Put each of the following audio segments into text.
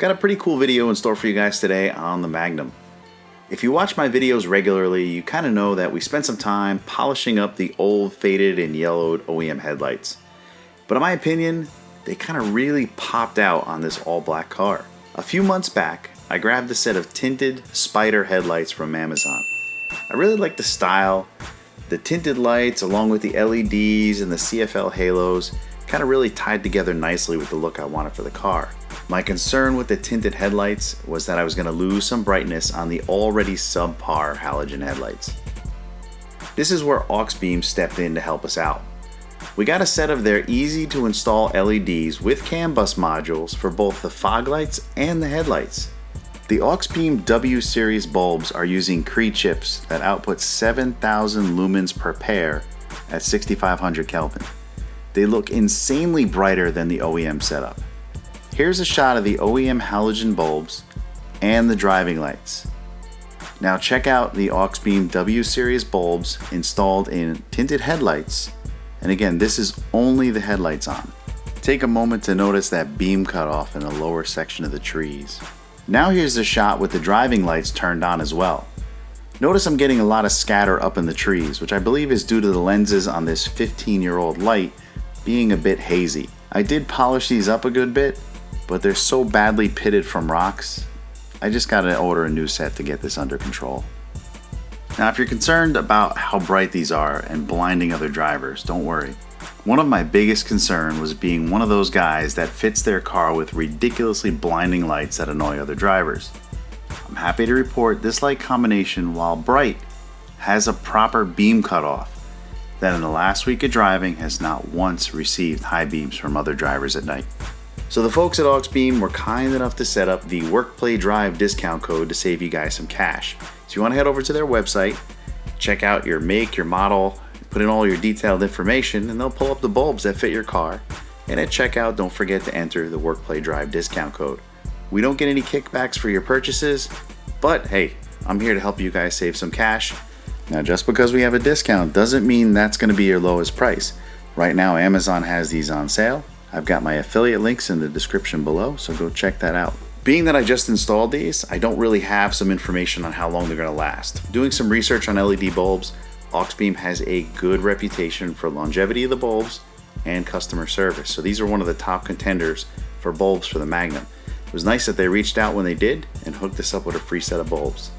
Got a pretty cool video in store for you guys today on the Magnum. If you watch my videos regularly, you kind of know that we spent some time polishing up the old faded and yellowed OEM headlights. But in my opinion, they kind of really popped out on this all black car. A few months back, I grabbed a set of tinted Spyder headlights from Amazon. I really like the style. The tinted lights along with the LEDs and the CFL halos kind of really tied together nicely with the look I wanted for the car. My concern with the tinted headlights was that I was going to lose some brightness on the already subpar halogen headlights. This is where Auxbeam stepped in to help us out. We got a set of their easy to install LEDs with CAN bus modules for both the fog lights and the headlights. The Auxbeam W-Series bulbs are using Cree chips that output 7,000 lumens per pair at 6,500 Kelvin. They look insanely brighter than the OEM setup. Here's a shot of the OEM halogen bulbs and the driving lights. Now check out the Auxbeam W-Series bulbs installed in tinted headlights. And again, this is only the headlights on. Take a moment to notice that beam cutoff in the lower section of the trees. Now here's the shot with the driving lights turned on as well. Notice I'm getting a lot of scatter up in the trees, which I believe is due to the lenses on this 15-year-old light being a bit hazy. I did polish these up a good bit, but they're so badly pitted from rocks, I just gotta order a new set to get this under control. Now if you're concerned about how bright these are and blinding other drivers, don't worry. One of my biggest concerns was being one of those guys that fits their car with ridiculously blinding lights that annoy other drivers. I'm happy to report this light combination, while bright, has a proper beam cutoff that in the last week of driving has not once received high beams from other drivers at night. So the folks at Auxbeam were kind enough to set up the WorkPlayDrive discount code to save you guys some cash. So you want to head over to their website, check out your make, your model, put in all your detailed information, and they'll pull up the bulbs that fit your car. And at checkout, don't forget to enter the WorkPlayDrive discount code. We don't get any kickbacks for your purchases, but hey, I'm here to help you guys save some cash. Now just because we have a discount doesn't mean that's going to be your lowest price. Right now Amazon has these on sale. I've got my affiliate links in the description below, so go check that out. Being that I just installed these, I don't really have some information on how long they're going to last. Doing some research on LED bulbs, Auxbeam has a good reputation for longevity of the bulbs and customer service. So these are one of the top contenders for bulbs for the Magnum. It was nice that they reached out when they did and hooked us up with a free set of bulbs.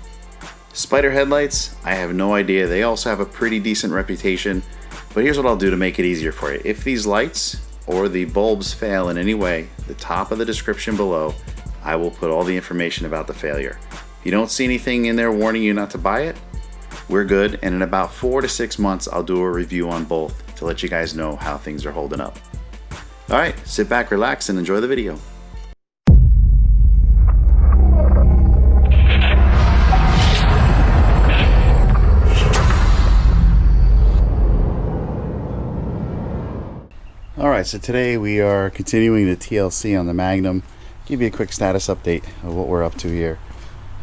Spyder headlights, I have no idea. They also have a pretty decent reputation, but here's what I'll do to make it easier for you. If these lights or the bulbs fail in any way, the top of the description below, I will put all the information about the failure. If you don't see anything in there warning you not to buy it, we're good, and in about 4 to 6 months I'll do a review on both to let you guys know how things are holding up. Alright, sit back, relax, and enjoy the video. Alright, so today we are continuing the TLC on the Magnum. Give you a quick status update of what we're up to here.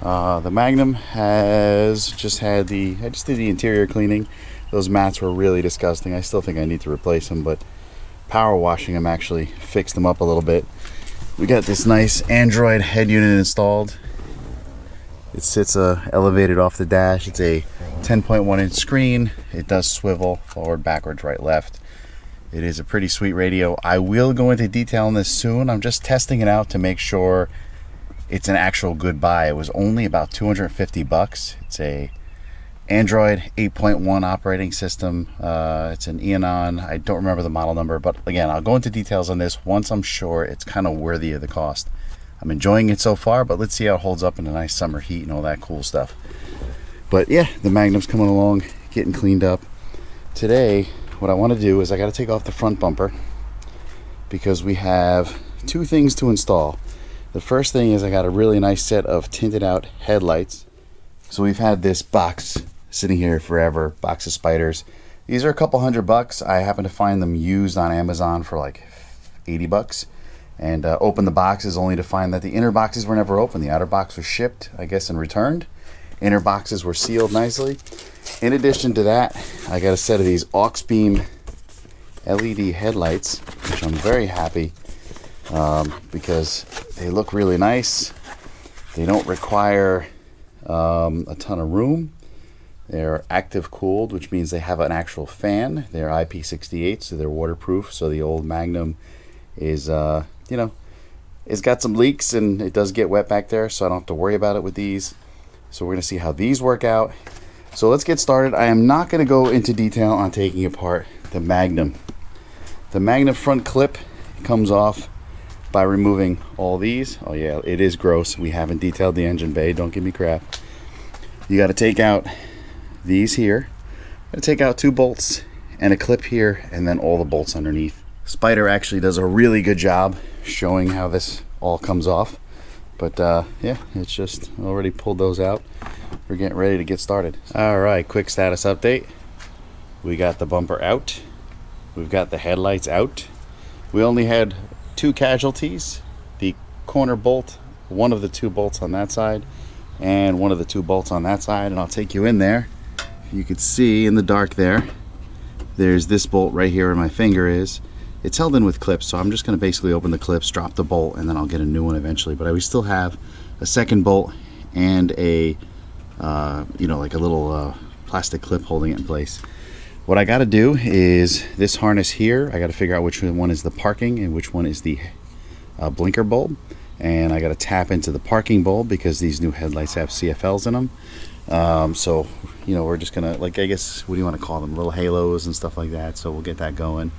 The Magnum has just had I just did the interior cleaning. Those mats were really disgusting. I still think I need to replace them, but power washing them actually fixed them up a little bit. We got this nice Android head unit installed. It sits elevated off the dash. It's a 10.1 inch screen. It does swivel forward, backwards, right, left. It is a pretty sweet radio. I will go into detail on this soon. I'm just testing it out to make sure it's an actual good buy. It was only about 250 bucks. It's a Android 8.1 operating system. It's an Eon. I don't remember the model number, but again, I'll go into details on this once I'm sure it's kind of worthy of the cost. I'm enjoying it so far, but let's see how it holds up in a nice summer heat and all that cool stuff. But yeah, the Magnum's coming along, getting cleaned up. Today, what I want to do is I got to take off the front bumper because we have 2 things to install. The first thing is I got a really nice set of tinted out headlights. So we've had this box sitting here forever, box of Spyders. These are a couple $100. I happen to find them used on Amazon for like 80 bucks. And opened the boxes only to find that the inner boxes were never opened. The outer box was shipped, I guess, and returned. Inner boxes were sealed nicely. In addition to that, I got a set of these Auxbeam LED headlights, which I'm very happy because they look really nice. They don't require a ton of room. They're active cooled, which means they have an actual fan. They're IP68, so they're waterproof. So the old Magnum is, it's got some leaks and it does get wet back there, so I don't have to worry about it with these. So we're going to see how these work out. So let's get started. I am not going to go into detail on taking apart the Magnum. The Magnum front clip comes off by removing all these. Oh yeah, it is gross. We haven't detailed the engine bay, don't give me crap. You got to take out these here. Got to take out 2 bolts and a clip here, and then all the bolts underneath. Spyder actually does a really good job showing how this all comes off. But yeah, it's just already pulled those out. We're getting ready to get started. All right, quick status update. We got the bumper out. We've got the headlights out. We only had 2 casualties. The corner bolt, one of the 2 bolts on that side, and one of the 2 bolts on that side. And I'll take you in there. You can see in the dark there's this bolt right here where my finger is. It's held in with clips, so I'm just going to basically open the clips, drop the bolt, and then I'll get a new one eventually. But we still have a second bolt and a, like a little plastic clip holding it in place. What I got to do is this harness here, I got to figure out which one is the parking and which one is the blinker bulb. And I got to tap into the parking bulb because these new headlights have CFLs in them. So, we're just going to, I guess, what do you want to call them? Little halos and stuff like that. So we'll get that going.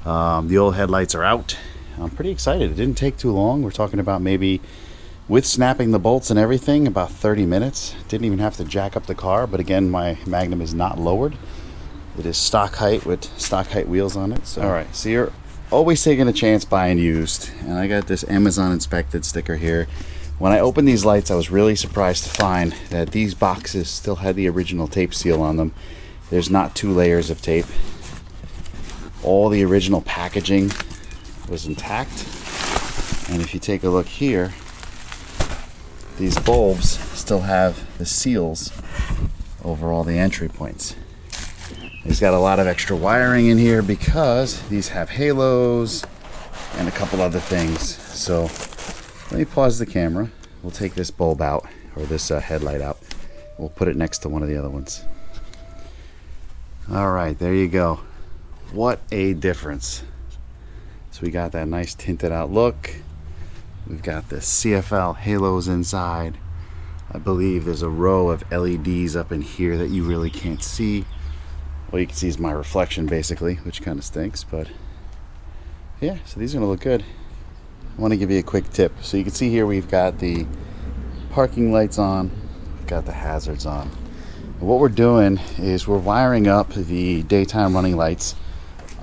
The old headlights are out. I'm pretty excited. It didn't take too long. We're talking about maybe, with snapping the bolts and everything, about 30 minutes. Didn't even have to jack up the car. But again, my Magnum is not lowered. It is stock height with stock height wheels on it. So. All right, so you're always taking a chance buying used. And I got this Amazon inspected sticker here. When I opened these lights, I was really surprised to find that these boxes still had the original tape seal on them. There's not 2 layers of tape. All the original packaging was intact. And if you take a look here, these bulbs still have the seals over all the entry points. It's got a lot of extra wiring in here because these have halos and a couple other things. So let me pause the camera. We'll take this bulb out, or this headlight out. We'll put it next to one of the other ones. All right, there you go. What a difference. So we got that nice tinted out look. We've got the CFL halos inside. I believe there's a row of LEDs up in here that you really can't see. All you can see is my reflection basically, which kind of stinks, but yeah, so these are gonna look good. I want to give you a quick tip. So you can see here we've got the parking lights on, we've got the hazards on. And what we're doing is we're wiring up the daytime running lights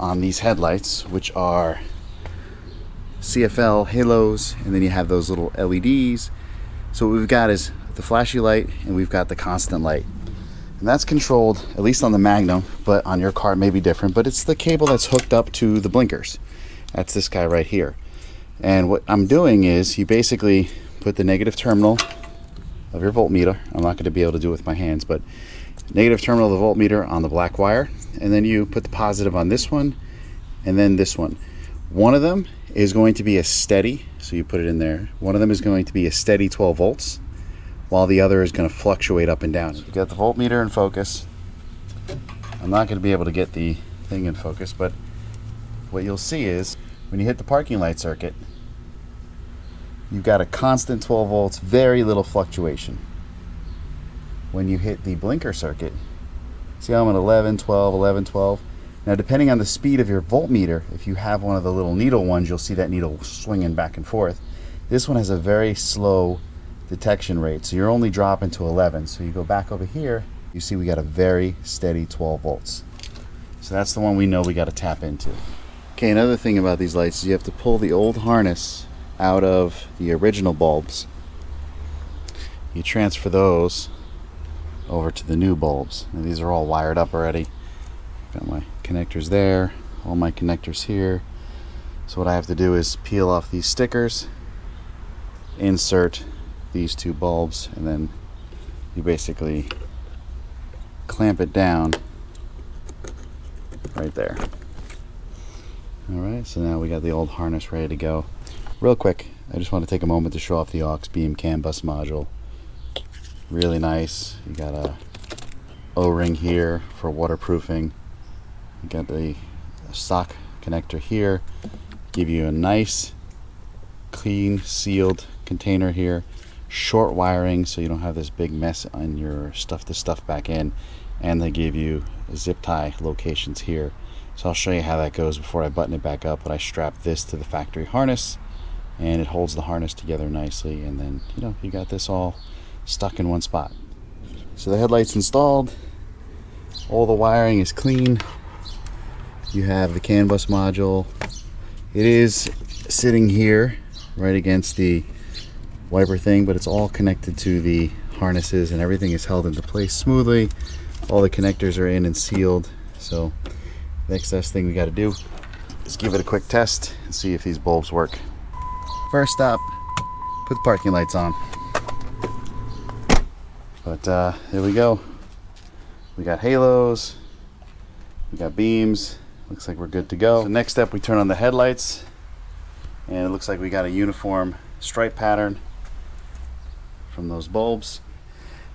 on these headlights, which are CFL halos, and then you have those little LEDs. So what we've got is the flashy light, and we've got the constant light. And that's controlled, at least on the Magnum, but on your car it may be different, but it's the cable that's hooked up to the blinkers. That's this guy right here. And what I'm doing is you basically put the negative terminal of your voltmeter, I'm not going to be able to do it with my hands, but negative terminal of the voltmeter on the black wire, and then you put the positive on this one and then this one. One of them is going to be a steady, so you put it in there. One of them is going to be a steady 12 volts, while the other is going to fluctuate up and down. So you've got the voltmeter in focus. I'm not going to be able to get the thing in focus, but what you'll see is when you hit the parking light circuit, you've got a constant 12 volts, very little fluctuation. When you hit the blinker circuit, see how I'm at 11, 12, 11, 12. Now depending on the speed of your voltmeter, if you have one of the little needle ones, you'll see that needle swinging back and forth. This one has a very slow detection rate, so you're only dropping to 11. So you go back over here, you see we got a very steady 12 volts. So that's the one we know we got to tap into. Okay, another thing about these lights is you have to pull the old harness out of the original bulbs. You transfer those over to the new bulbs. Now these are all wired up already. Got my connectors there, all my connectors here. So what I have to do is peel off these stickers, insert these 2 bulbs, and then you basically clamp it down right there. Alright, so now we got the old harness ready to go. real quick, I just want to take a moment to show off the Auxbeam CAN bus module. Really nice. You got a O-ring here for waterproofing. You got the sock connector here. Give you a nice, clean, sealed container here. Short wiring, so you don't have this big mess on your stuff to stuff back in. And they give you zip tie locations here. So I'll show you how that goes before I button it back up. But I strap this to the factory harness, and it holds the harness together nicely. And then, you know, you got this all stuck in one spot. So the headlight's installed. All the wiring is clean. You have the CAN bus module. It is sitting here right against the wiper thing, but it's all connected to the harnesses, and everything is held into place smoothly. All the connectors are in and sealed. So next best thing we got to do is give it a quick test and see if these bulbs work. First up, put the parking lights on. But here we go. We got halos, we got beams. Looks like we're good to go. So next step, we turn on the headlights, and it looks like we got a uniform stripe pattern from those bulbs.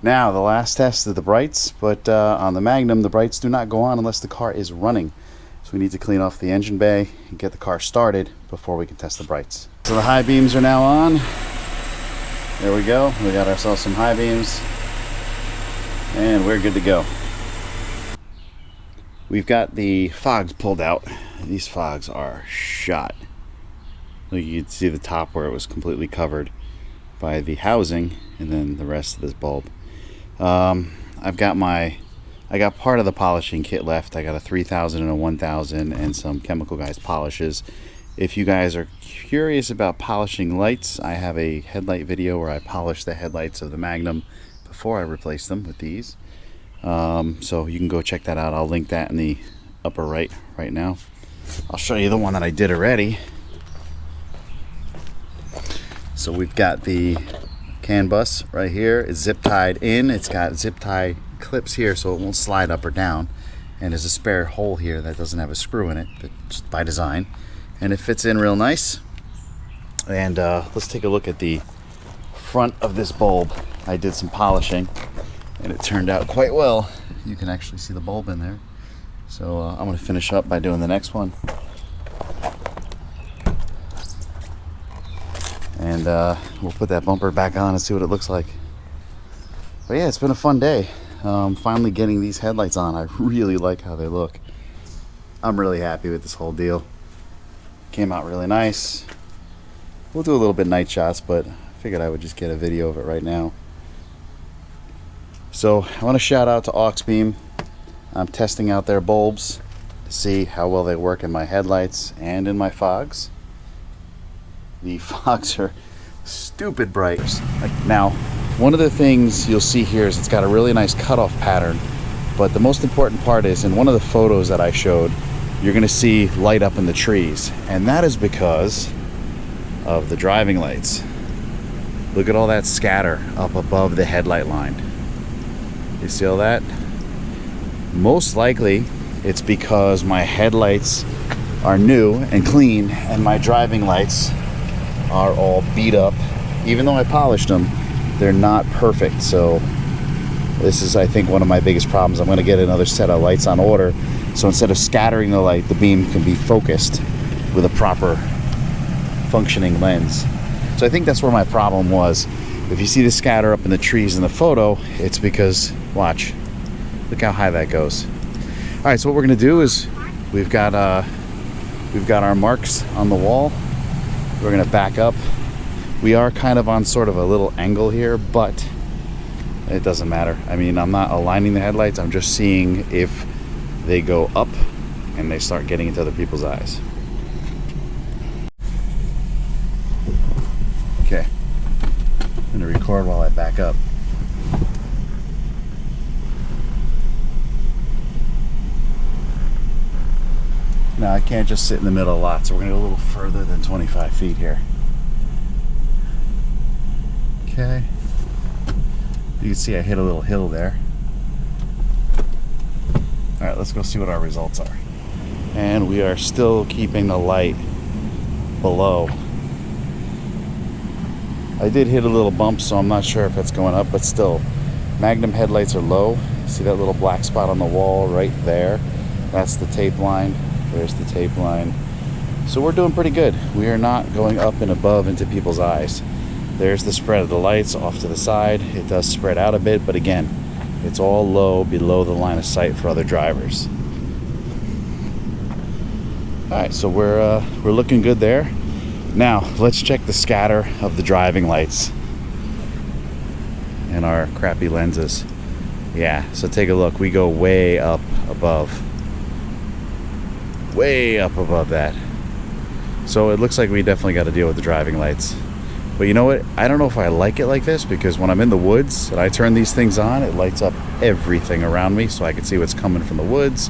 Now the last test of the brights, but on the Magnum the brights do not go on unless the car is running. So we need to clean off the engine bay and get the car started before we can test the brights. So the high beams are now on. There we go. We got ourselves some high beams, and we're good to go. We've got the fogs pulled out. These fogs are shot. You can see the top where it was completely covered by the housing, and then the rest of this bulb. I got part of the polishing kit left. I got a 3000 and a 1000 and some Chemical Guys polishes. If you guys are curious about polishing lights, I have a headlight video where I polish the headlights of the Magnum before I replace them with these. So you can go check that out. I'll link that in the upper right now. I'll show you the one that I did already. So we've got the CAN bus right here. It's zip tied in. It's got zip tie clips here so it won't slide up or down. And there's a spare hole here that doesn't have a screw in it, but just by design. And it fits in real nice. And let's take a look at the front of this bulb. I did some polishing, and it turned out quite well. You can actually see the bulb in there. So I'm going to finish up by doing the next one. And we'll put that bumper back on and see what it looks like. But yeah, it's been a fun day. Finally getting these headlights on. I really like how they look. I'm really happy with this whole deal. Came out really nice. We'll do a little bit night shots, but I figured I would just get a video of it right now. So I want to shout out to Auxbeam. I'm testing out their bulbs to see how well they work in my headlights and in my fogs. The fogs are stupid bright. Now, one of the things you'll see here is it's got a really nice cutoff pattern, but the most important part is in one of the photos that I showed, you're going to see light up in the trees, and that is because of the driving lights. Look at all that scatter up above the headlight line. You see all that? Most likely it's because my headlights are new and clean and my driving lights are all beat up. Even though I polished them, they're not perfect. So this is, I think, one of my biggest problems. I'm going to get another set of lights on order, so instead of scattering the light, the beam can be focused with a proper functioning lens. So I think that's where my problem was. If you see the scatter up in the trees in the photo, it's because, watch, look how high that goes. All right, so what we're going to do is we've got our marks on the wall. We're going to back up. We are kind of on sort of a little angle here, but it doesn't matter. I mean, I'm not aligning the headlights. I'm just seeing if they go up and they start getting into other people's eyes. Okay, I'm going to record while I back up. Now I can't just sit in the middle of the lot, so we're going to go a little further than 25 feet here. Okay. You can see I hit a little hill there. Alright, let's go see what our results are. And we are still keeping the light below I did hit a little bump, so I'm not sure if it's going up, but still, Magnum headlights are low. See that little black spot on the wall right there? That's the tape line. There's the tape line. So we're doing pretty good. We are not going up and above into people's eyes. There's the spread of the lights off to the side. It does spread out a bit, but again, it's all low below the line of sight for other drivers. All right, so we're looking good there. Now let's check the scatter of the driving lights and our crappy lenses. Yeah, so take a look. We go way up above that. So it looks like we definitely got to deal with the driving lights. But you know what? I don't know if I like it like this, because when I'm in the woods and I turn these things on, it lights up everything around me so I can see what's coming from the woods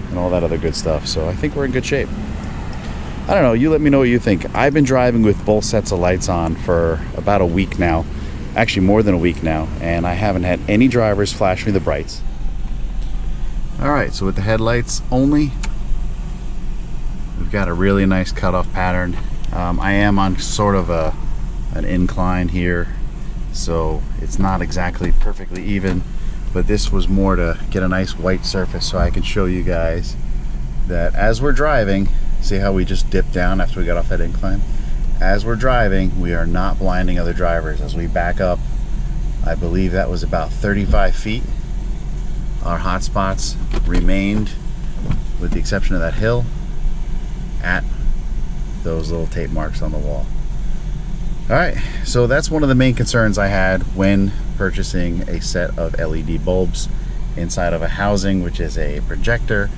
and all that other good stuff. So I think we're in good shape. I don't know, you let me know what you think. I've been driving with both sets of lights on for about a week now. Actually more than a week now, and I haven't had any drivers flash me the brights. Alright, so with the headlights only, we've got a really nice cutoff pattern. I am on sort of an incline here, so it's not exactly perfectly even, but this was more to get a nice white surface so I can show you guys that as we're driving, see how we just dipped down after we got off that incline? As we're driving, we are not blinding other drivers. As we back up, I believe that was about 35 feet. Our hot spots remained, with the exception of that hill, at those little tape marks on the wall. Alright, so that's one of the main concerns I had when purchasing a set of LED bulbs inside of a housing, which is a projector.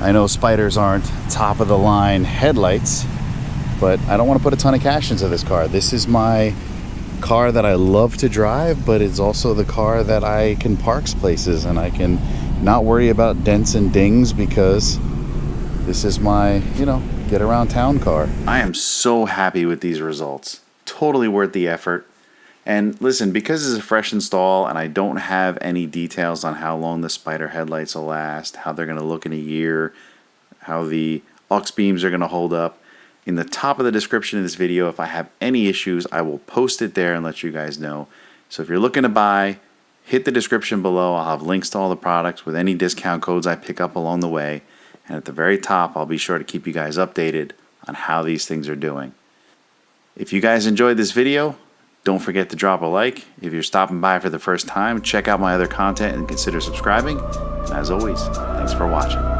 I know Spyders aren't top of the line headlights, but I don't want to put a ton of cash into this car. This is my car that I love to drive, but it's also the car that I can park places and I can not worry about dents and dings, because this is my, you know, get around town car. I am so happy with these results. Totally worth the effort. And listen, because it's a fresh install and I don't have any details on how long the Spyder headlights will last, how they're going to look in a year, how the Auxbeams are going to hold up, in the top of the description of this video, if I have any issues, I will post it there and let you guys know. So if you're looking to buy, hit the description below. I'll have links to all the products with any discount codes I pick up along the way. And at the very top, I'll be sure to keep you guys updated on how these things are doing. If you guys enjoyed this video, don't forget to drop a like. If you're stopping by for the first time, check out my other content and consider subscribing. And as always, thanks for watching.